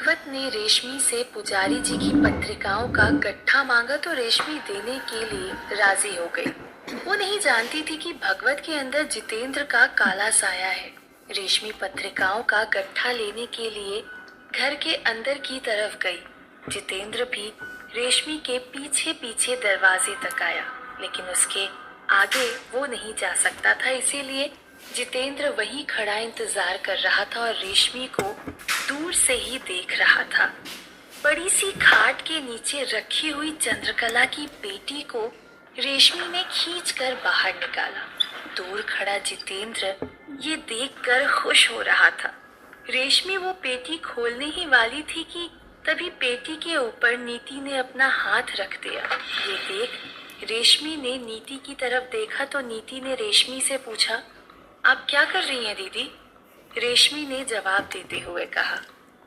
भगवत ने रेशमी से पुजारी जी की पत्रिकाओं का गट्ठा मांगा तो रेशमी देने के लिए राजी हो गई। वो नहीं जानती थी कि भगवत के अंदर जितेंद्र का काला साया है। रेशमी पत्रिकाओं का गट्ठा लेने के लिए घर के अंदर की तरफ गई। जितेंद्र भी रेशमी के पीछे पीछे दरवाजे तक आया, लेकिन उसके आगे वो नहीं जा सकता था, इसीलिए जितेंद्र वहीं खड़ा इंतजार कर रहा था और रेशमी को दूर से ही देख रहा था। बड़ी सी खाट के नीचे रखी हुई चंद्रकला की पेटी को रेशमी ने खींचकर बाहर निकाला। दूर खड़ा जितेंद्र ये देखकर खुश हो रहा था। रेशमी वो पेटी खोलने ही वाली थी कि तभी पेटी के ऊपर नीति ने अपना हाथ रख दिया। ये देख रेशमी ने नीति की तरफ देखा तो नीति ने रेशमी से पूछा, आप क्या कर रही हैं दीदी? रेशमी ने जवाब देते हुए कहा,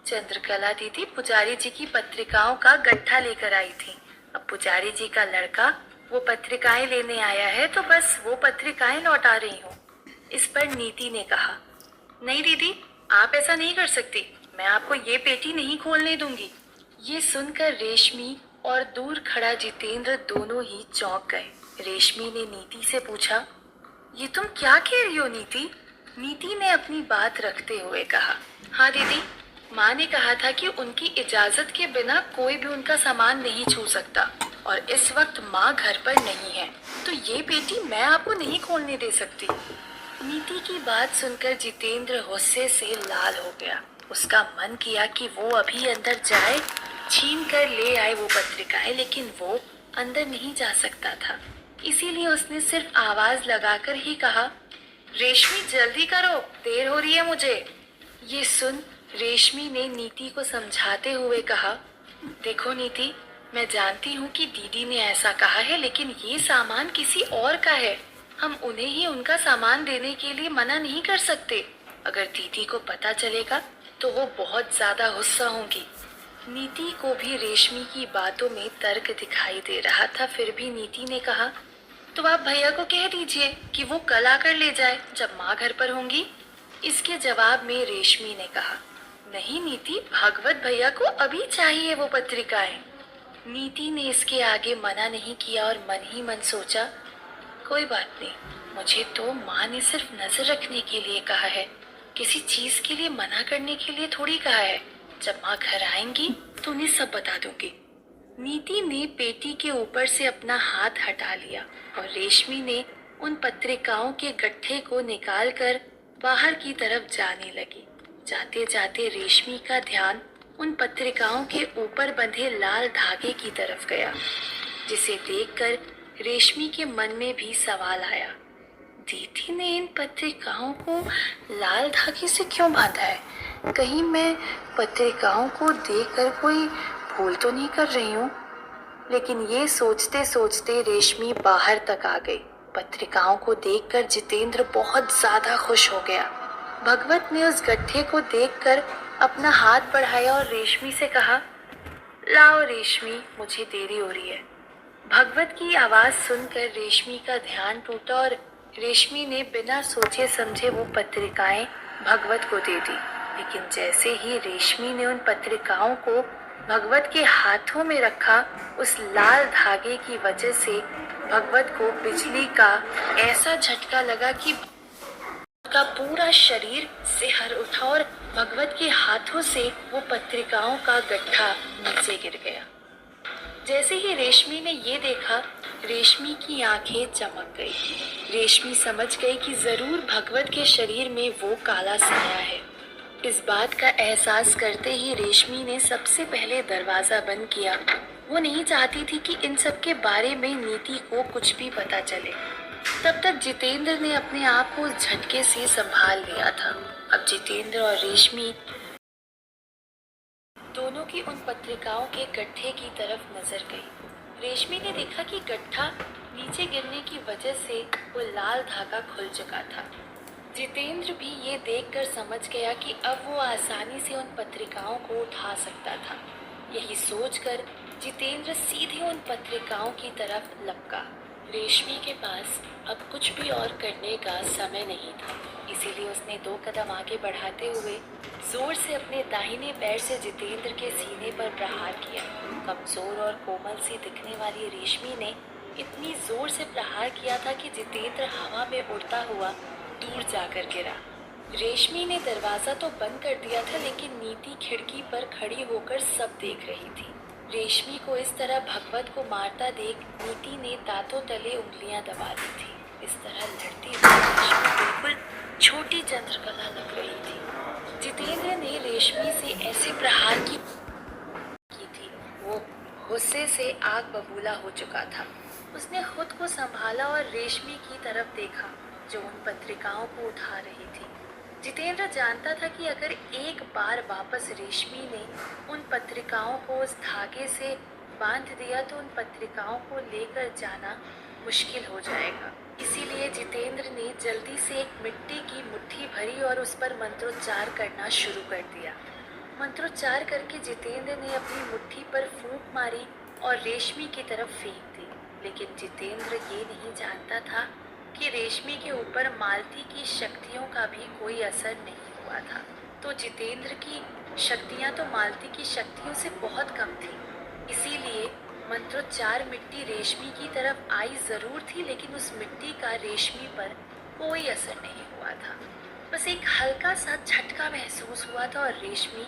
चंद्रकला दीदी पुजारी जी की पत्रिकाओं का गट्ठा लेकर आई थी। अब पुजारी जी का लड़का वो पत्रिकाएं लेने आया है तो बस वो पत्रिकाएं लौटा रही हूँ। इस पर नीति ने कहा, नहीं दीदी, आप ऐसा नहीं कर सकती, मैं आपको ये पेटी नहीं खोलने दूंगी। ये सुनकर रेशमी और दूर खड़ा जितेंद्र दोनों ही चौंक गए। रेशमी ने नीति से पूछा, ये तुम क्या कह रही हो नीति? नीति ने अपनी बात रखते हुए कहा, हाँ दीदी, माँ ने कहा था कि उनकी इजाजत के बिना कोई भी उनका सामान नहीं छू सकता और इस वक्त माँ घर पर नहीं है, तो ये पेटी मैं आपको नहीं खोलने दे सकती। नीति की बात सुनकर जितेंद्र गुस्से से लाल हो गया। उसका मन किया कि वो अभी अंदर जाए, छीन कर ले आए वो पत्रिकाएं, लेकिन वो अंदर नहीं जा सकता था। इसीलिए उसने सिर्फ आवाज लगाकर ही कहा, रेशमी जल्दी करो, देर हो रही है मुझे। ये सुन रेशमी ने नीति को समझाते हुए कहा, देखो नीति, मैं जानती हूँ कि दीदी ने ऐसा कहा है, लेकिन ये सामान किसी और का है। हम उन्हें ही उनका सामान देने के लिए मना नहीं कर सकते। अगर दीदी को पता चलेगा तो वो बहुत ज्यादा गुस्सा होंगी। नीति को भी रेशमी की बातों में तर्क दिखाई दे रहा था, फिर भी नीति ने कहा, तो आप भैया को कह दीजिए कि वो कल आकर ले जाए जब माँ घर पर होंगी। इसके जवाब में रेशमी ने कहा, नहीं नीति, भागवत भैया को अभी चाहिए वो पत्रिकाएं। नीति ने इसके आगे मना नहीं किया और मन ही मन सोचा, कोई बात नहीं, मुझे तो माँ ने सिर्फ नजर रखने के लिए कहा है, किसी चीज के लिए मना करने के लिए थोड़ी कहा है। जब माँ घर आएंगी तो उन्हें सब बता दूंगी। नीति ने पेटी के ऊपर से अपना हाथ हटा लिया और रेशमी ने उन पत्रिकाओं के गट्ठे को निकालकर बाहर की तरफ जाने लगी। जाते जाते रेशमी का ध्यान उन पत्रिकाओं के ऊपर बंधे लाल धागे की तरफ गया, जिसे देखकर रेशमी के मन में भी सवाल आया, दीदी ने इन पत्रिकाओं को लाल धागे से क्यों बांधा है? कहीं मैं पत्रिकाओं को देखकर कोई भूल तो नहीं कर रही हूँ? लेकिन ये सोचते सोचते रेशमी बाहर तक आ गई। पत्रिकाओं को देखकर जितेंद्र बहुत ज्यादा खुश हो गया। भगवत ने उस गट्ठे को देखकर अपना हाथ बढ़ाया और रेशमी से कहा, लाओ रेशमी, मुझे देरी हो रही है। भगवत की आवाज सुनकर रेशमी का ध्यान टूटा और रेशमी ने बिना सोचे समझे वो पत्रिकाएं भगवत को दे दी। लेकिन जैसे ही रेशमी ने उन पत्रिकाओं को भगवत के हाथों में रखा, उस लाल धागे की वजह से भगवत को बिजली का ऐसा झटका लगा कि का पूरा शरीर सिहर उठा और भगवत के हाथों से वो पत्रिकाओं का गट्ठा नीचे गिर गया। जैसे ही रेशमी ने ये देखा, रेशमी की आंखें चमक गई। रेशमी समझ गई कि जरूर भगवत के शरीर में वो काला साया है। इस बात का एहसास करते ही रेशमी ने सबसे पहले दरवाजा बंद किया। वो नहीं चाहती थी कि इन सब के बारे में नीति को कुछ भी पता चले। तब तक जितेंद्र ने अपने आप को उस झटके से संभाल लिया था। अब जितेंद्र और रेशमी दोनों की उन पत्रिकाओं के गट्ठे की तरफ नजर गई। रेशमी ने देखा कि गट्ठा नीचे गिरने की वजह से वो लाल धागा खुल चुका था। जितेंद्र भी ये देखकर समझ गया कि अब वो आसानी से उन पत्रिकाओं को उठा सकता था। यही सोचकर जितेंद्र सीधे उन पत्रिकाओं की तरफ लपका। रेशमी के पास अब कुछ भी और करने का समय नहीं था, इसीलिए उसने 2 कदम आगे बढ़ाते हुए जोर से अपने दाहिने पैर से जितेंद्र के सीने पर प्रहार किया। कमजोर और कोमल सी दिखने वाली रेशमी ने इतनी जोर से प्रहार किया था कि जितेंद्र हवा में उड़ता हुआ दूर जाकर गिरा। रेशमी ने दरवाजा तो बंद कर दिया था, लेकिन नीति खिड़की पर खड़ी होकर सब देख रही थी। रेशमी को इस तरह भगवत को मारता देख नीति ने दांतों तले उंगलियां दबा ली थी। इस तरह लड़ती हुई रेशमी बिल्कुल छोटी चंद्रकला लग रही थी। जितेंद्र ने रेशमी से ऐसे प्रहार की थी, वो गुस्से से आग बबूला हो चुका था। उसने खुद को संभाला और रेशमी की तरफ देखा जो उन पत्रिकाओं को उठा रही थी। जितेंद्र जानता था कि अगर एक बार वापस रेशमी ने उन पत्रिकाओं को उस धागे से बांध दिया तो उन पत्रिकाओं को लेकर जाना मुश्किल हो जाएगा। इसीलिए जितेंद्र ने जल्दी से एक मिट्टी की मुट्ठी भरी और उस पर मंत्रोच्चार करना शुरू कर दिया। मंत्रोच्चार करके जितेंद्र ने अपनी मुट्ठी पर फूंक मारी और रेशमी की तरफ फेंक दी। लेकिन जितेंद्र ये नहीं जानता था कि रेशमी के ऊपर मालती की शक्तियों का भी कोई असर नहीं हुआ था। तो जितेंद्र की शक्तियां तो मालती की शक्तियों से बहुत कम थी। इसीलिए मंत्रोच्चार मिट्टी रेशमी की तरफ आई जरूर थी, लेकिन उस मिट्टी का रेशमी पर कोई असर नहीं हुआ था। बस एक हल्का सा झटका महसूस हुआ था और रेशमी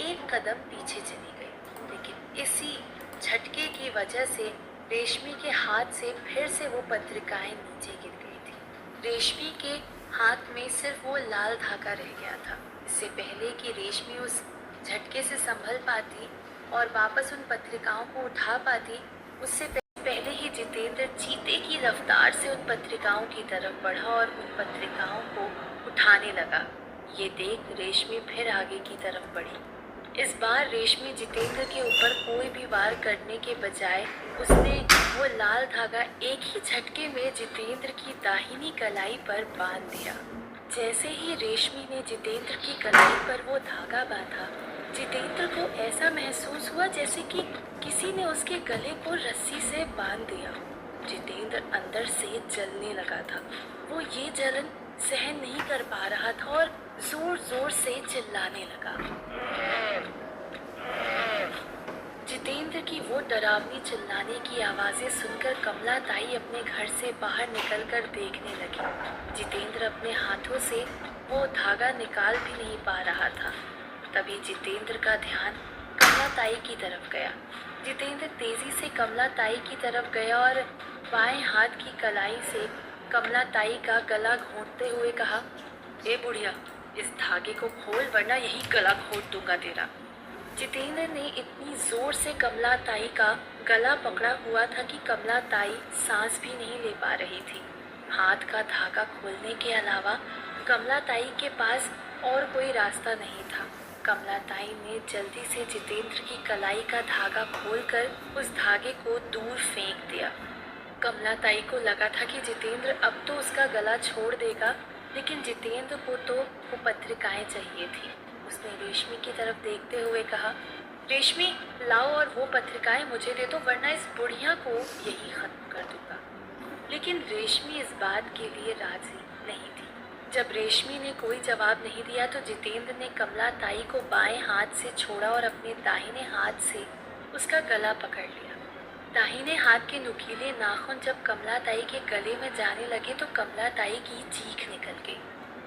एक कदम पीछे चली गई। लेकिन इसी झटके की वजह से रेशमी के हाथ से फिर से वो पत्रिकाएं नीचे गिर गई थी। रेशमी के हाथ में सिर्फ वो लाल धागा रह गया था। इससे पहले कि रेशमी उस झटके से संभल पाती और वापस उन पत्रिकाओं को उठा पाती, उससे पहले ही जितेंद्र चीते की रफ्तार से उन पत्रिकाओं की तरफ बढ़ा और उन पत्रिकाओं को उठाने लगा। ये देख रेशमी फिर आगे की तरफ बढ़ी। इस बार रेशमी जितेंद्र के ऊपर कोई भी वार करने के बजाय उसने वो लाल धागा एक ही झटके में जितेंद्र की दाहिनी कलाई पर बांध दिया। जैसे ही रेशमी ने जितेंद्र की कलाई पर वो धागा बांधा, जितेंद्र को ऐसा महसूस हुआ जैसे कि किसी ने उसके गले को रस्सी से बांध दिया। जितेंद्र अंदर से जलने लगा था। वो ये जलन सहन नहीं कर पा रहा था और जोर जोर से चिल्लाने लगा। जितेंद्र की वो डरावनी चिल्लाने की आवाजें सुनकर कमला ताई अपने घर से बाहर निकलकर देखने लगी। जितेंद्र अपने हाथों से वो धागा निकाल भी नहीं पा रहा था। तभी जितेंद्र का ध्यान कमला ताई की तरफ गया। जितेंद्र तेजी से कमला ताई की तरफ गया और बाएं हाथ की कलाई से कमला ताई का गला घोंटते हुए कहा, ए बुढ़िया, इस धागे को खोल वरना यही गला घोंट दूंगा तेरा। जितेंद्र ने इतनी जोर से कमला ताई का गला पकड़ा हुआ था कि कमला ताई सांस भी नहीं ले पा रही थी। हाथ का धागा खोलने के अलावा कमला ताई के पास और कोई रास्ता नहीं था। कमला ताई ने जल्दी से जितेंद्र की कलाई का धागा खोलकर उस धागे को दूर फेंक दिया। कमला ताई को लगा था कि जितेंद्र अब तो उसका गला छोड़ देगा, लेकिन जितेंद्र को तो वो पत्रिकाएं चाहिए थी। उसने रेशमी की तरफ देखते हुए कहा, रेशमी लाओ और वो पत्रिकाएं मुझे दे दो वरना इस बुढ़िया को यही खत्म कर दूंगा। लेकिन रेशमी इस बात के लिए राजी नहीं थी। जब रेशमी ने कोई जवाब नहीं दिया तो जितेंद्र ने कमला ताई को बाएं हाथ से छोड़ा और अपने दाहिने हाथ से उसका गला पकड़ लिया। दाहिने हाथ के नुकीले नाखून जब कमला ताई के गले में जाने लगे तो कमला ताई की चीख निकल गई।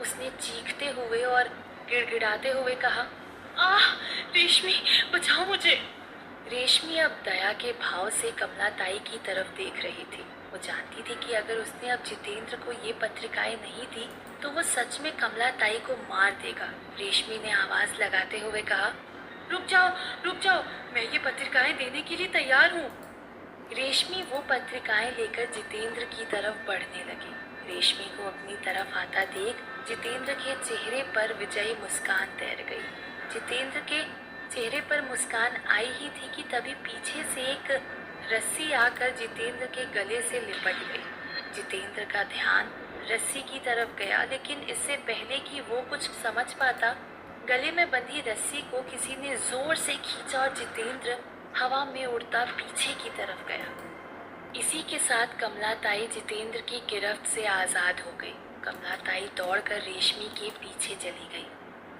उसने चीखते हुए और गिड़गिड़ाते हुए कहा, आह रेशमी, बचाओ मुझे। रेशमी अब दया के भाव से कमला ताई की तरफ देख रही थी। वो जानती थी कि अगर उसने अब जितेंद्र को ये पत्रिकाएं नहीं दी तो वो सच में कमला ताई को मार देगा। रेशमी ने आवाज लगाते हुए कहा, रुक जाओ, मैं ये पत्रिकाएं देने के लिए तैयार हूँ। रेशमी वो पत्रिकाएं लेकर जितेंद्र की तरफ बढ़ने लगी। रेशमी को अपनी तरफ आता देख जितेंद्र के चेहरे पर विजयी मुस्कान तैर गई। जितेंद्र के चेहरे पर मुस्कान आई ही थी कि तभी पीछे से एक रस्सी आकर जितेंद्र के गले से लिपट गई। जितेंद्र का ध्यान रस्सी की तरफ गया, लेकिन इससे पहले कि वो कुछ समझ पाता, गले में बंधी रस्सी को किसी ने जोर से खींचा और जितेंद्र हवा में उड़ता पीछे की तरफ गया। इसी के साथ कमलाताई जितेंद्र की गिरफ्त से आजाद हो गई। कमलाताई दौड़कर रेशमी के पीछे चली गई।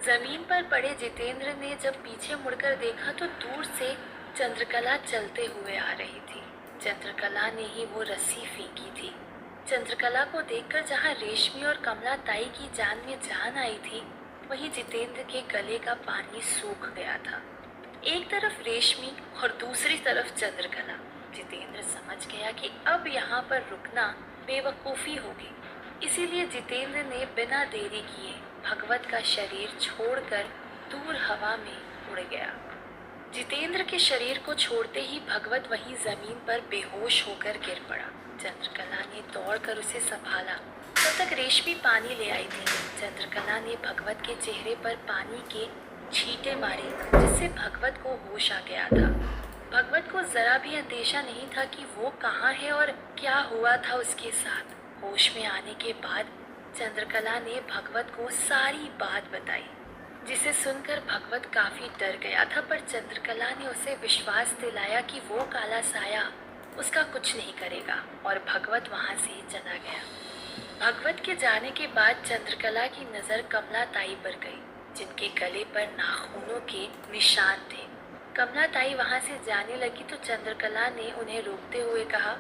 जमीन पर पड़े जितेंद्र ने जब पीछे मुड़कर देखा तो दूर से चंद्रकला चलते हुए आ रही थी। चंद्रकला ने ही वो रस्सी फेंकी थी। चंद्रकला को देखकर जहाँ रेशमी और कमलाताई की जान में जान आई थी, वहीं जितेंद्र के गले का पानी सूख गया था। एक तरफ रेशमी और दूसरी तरफ चंद्रकला। जितेंद्र समझ गया कि अब यहाँ पर रुकना बेवकूफ़ी होगी, इसीलिए जितेंद्र ने बिना देरी किए भगवत का शरीर छोड़कर दूर हवा में उड़ गया। जितेंद्र के शरीर को छोड़ते ही भगवत वहीं जमीन पर बेहोश होकर गिर पड़ा। चंद्रकला ने दौड़कर उसे संभाला। तब तक रेशमी पानी ले आई थी। चंद्रकला ने भगवत के चेहरे पर पानी के छींटे मारे, जिससे भगवत को होश आ गया था। भगवत को जरा भी अंदेशा नहीं था कि वो कहाँ है और क्या हुआ था उसके साथ। होश में आने के बाद चंद्रकला ने भगवत को सारी बात बताई, जिसे सुनकर भगवत काफी डर गया था, पर चंद्रकला ने उसे विश्वास दिलाया कि वो काला साया उसका कुछ नहीं करेगा, और भगवत वहां से चला गया। भगवत के जाने के बाद चंद्रकला की नजर कमलाताई पर गई, जिनके गले पर नाखूनों के निशान थे। कमलाताई वहां से जाने लगी तो चंद्रकला ने उन्हें रोकते हुए कहा,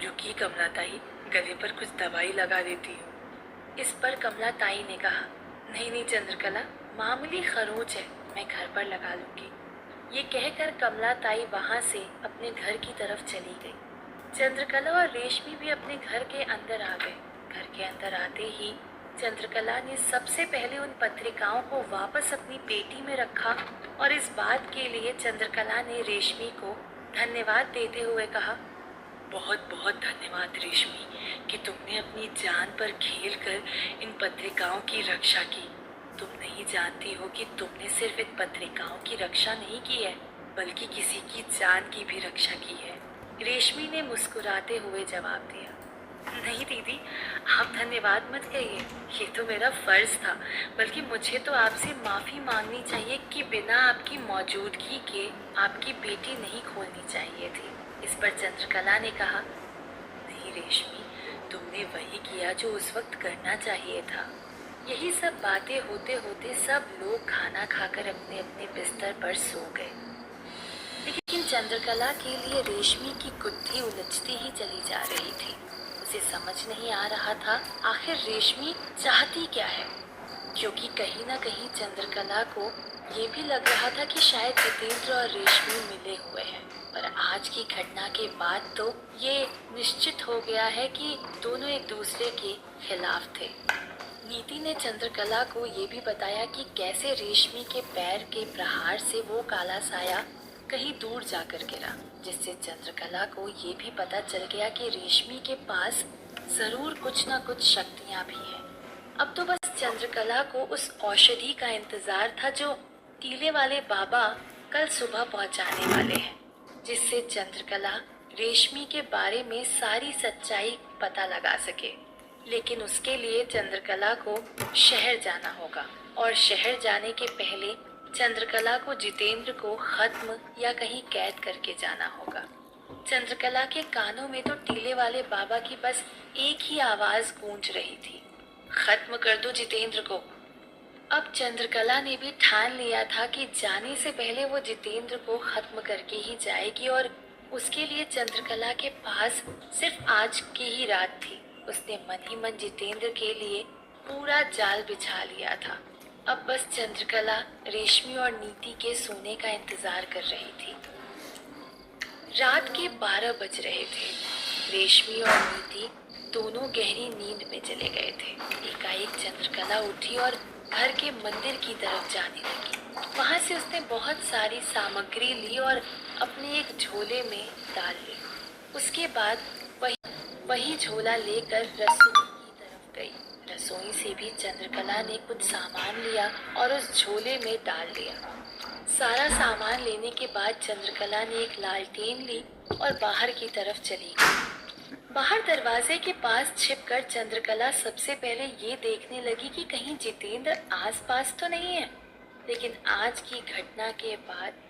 रुकिए कमलाताई, गले पर कुछ दवाई लगा देती हूँ। इस पर कमलाताई ने कहा, नहीं नहीं चंद्रकला, मामूली खरोंच है, मैं घर पर लगा लूंगी। ये कहकर कमलाताई वहां से अपने घर की तरफ चली गई। चंद्रकला और रेशमी भी अपने घर के अंदर आ गए। घर के अंदर आते ही चंद्रकला ने सबसे पहले उन पत्रिकाओं को वापस अपनी पेटी में रखा, और इस बात के लिए चंद्रकला ने रेशमी को धन्यवाद देते हुए कहा, बहुत बहुत धन्यवाद रेशमी कि तुमने अपनी जान पर खेलकर इन पत्रिकाओं की रक्षा की। तुम नहीं जानती हो कि तुमने सिर्फ इन पत्रिकाओं की रक्षा नहीं की है, बल्कि किसी की जान की भी रक्षा की है। रेशमी ने मुस्कुराते हुए जवाब दिया, नहीं दीदी, आप धन्यवाद मत कहिए, ये तो मेरा फर्ज था, बल्कि मुझे तो आपसे माफ़ी मांगनी चाहिए कि बिना आपकी मौजूदगी के आपकी बेटी नहीं खोलनी चाहिए थी। इस पर चंद्रकला ने कहा, नहीं रेशमी, तुमने वही किया जो उस वक्त करना चाहिए था। यही सब बातें होते होते सब लोग खाना खाकर अपने अपने बिस्तर पर सो गए। लेकिन चंद्रकला के लिए रेशमी की गुत्थी उलझती ही चली जा रही थी। उसे समझ नहीं आ रहा था आखिर रेशमी चाहती क्या है, क्योंकि कहीं ना कहीं चंद्रकला को ये भी लग रहा था कि शायद जितेंद्र और रेशमी मिले हुए हैं। पर आज की घटना के बाद तो ये निश्चित हो गया है कि दोनों एक दूसरे के खिलाफ थे। नीति ने चंद्रकला को ये भी बताया कि कैसे रेशमी के पैर के प्रहार से वो काला साया कहीं दूर जाकर गिरा, जिससे चंद्रकला को ये भी पता चल गया कि रेशमी के पास जरूर कुछ ना कुछ शक्तियां भी हैं। अब तो बस चंद्रकला को उस औषधि का इंतजार था जो टीले वाले बाबा कल सुबह पहुंचाने वाले हैं, जिससे चंद्रकला रेशमी के बारे में सारी सच्चाई पता लगा सके। लेकिन उसके लिए चंद्रकला को शहर जाना होगा, और शहर जाने के पहले चंद्रकला को जितेंद्र को खत्म या कहीं कैद करके जाना होगा। चंद्रकला के कानों में तो टीले वाले बाबा की बस एक ही आवाज गूंज रही थी, खत्म कर दो जितेंद्र को। अब चंद्रकला ने भी ठान लिया था कि जाने से पहले वो जितेंद्र को खत्म करके ही जाएगी, और उसके लिए चंद्रकला के पास सिर्फ आज की ही रात थी। उसने मन ही मन जितेंद्र के लिए पूरा जाल बिछा लिया था। अब बस चंद्रकला रेशमी और नीति के सोने का इंतजार कर रही थी। रात के 12 बज रहे थे। रेशमी और नीति दोनों गहरी नींद में चले गए थे। एकाएक चंद्रकला उठी और घर के मंदिर की तरफ जाने लगी। वहां से उसने बहुत सारी सामग्री ली और अपने एक झोले में डाल ली। उसके बाद वही झोला लेकर रसोई की तरफ गई। रसोई से भी चंद्रकला ने कुछ सामान लिया और उस झोले में डाल लिया। सारा सामान लेने के बाद चंद्रकला ने एक लालटेन ली और बाहर की तरफ चली गई। बाहर दरवाजे के पास छिपकर चंद्रकला सबसे पहले ये देखने लगी कि कहीं जितेंद्र आसपास तो नहीं है। लेकिन आज की घटना के बाद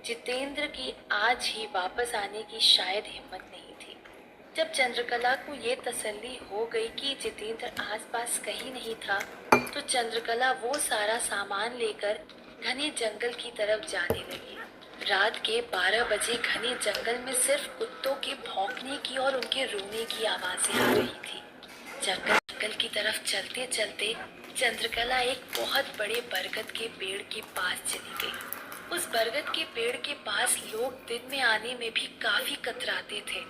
जितेंद्र की आज ही वापस आने की शायद हिम्मत नहीं थी। जब चंद्रकला को ये तसल्ली हो गई कि जितेंद्र आसपास कहीं नहीं था, तो चंद्रकला वो सारा सामान लेकर घने जंगल की तरफ जाने लगी। रात के 12 बजे घने जंगल में सिर्फ कुत्तों के भौंकने की और उनके रोने की आवाजें आ रही थी। जंगल की तरफ चलते चलते चंद्रकला एक बहुत बड़े बरगद के पेड़ के पास चली गई। उस बरगद के पेड़ के पास लोग दिन में आने में भी काफी कतराते थे।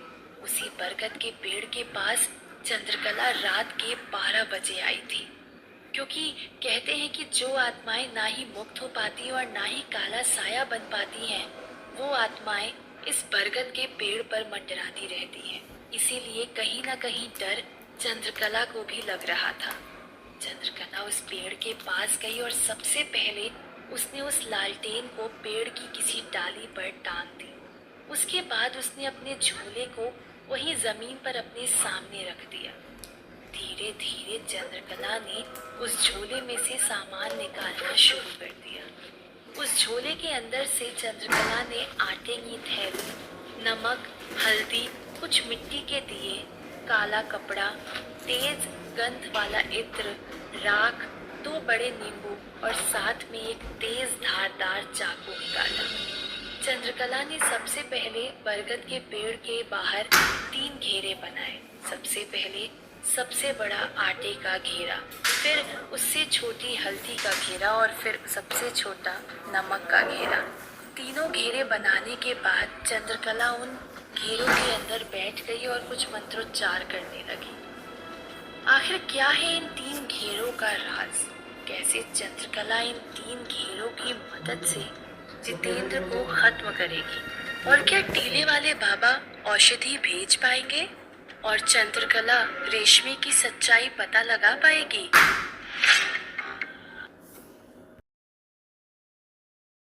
उसी बरगद के पेड़ के पास चंद्रकला रात के 12 बजे आई थी, क्योंकि कहते हैं कि जो आत्माएं ना ही मुक्त हो पाती और ना ही काला साया बन पाती हैं, वो आत्माएं इस बरगद के पेड़ पर मंडराती रहती हैं। इसीलिए कहीं ना कहीं डर चंद्रकला को भी लग रहा था। चंद्रकला उस पेड़ के पास गई और सबसे पहले उसने उस लालटेन को पेड़ की किसी डाली पर टांग दी। उसके बाद उसने अपने झोले को वहीं जमीन पर अपने सामने रख दिया। धीरे धीरे चंद्रकला ने उस झोले में से सामान निकालना शुरू कर दिया। उस झोले के अंदर से चंद्रकला ने आटे की थैली, नमक, हल्दी, कुछ मिट्टी के दिए, काला कपड़ा, तेज गंध वाला इत्र, राख, 2 बड़े नींबू और साथ में एक तेज धारदार चाकू निकाला। चंद्रकला ने सबसे पहले बरगद के पेड़ के बाहर 3 घेरे बनाए। सबसे पहले सबसे बड़ा आटे का घेरा, फिर उससे छोटी हल्दी का घेरा और फिर सबसे छोटा नमक का घेरा। तीनों घेरे बनाने के बाद चंद्रकला उन घेरों के अंदर बैठ गई और कुछ मंत्रोच्चार करने लगी। आखिर क्या है इन 3 घेरों का राज? कैसे चंद्रकला इन 3 घेरों की मदद से जितेंद्र को खत्म करेगी? और क्या टीले वाले बाबा औषधि भेज पाएंगे और चंद्रकला रेशमी की सच्चाई पता लगा पाएगी?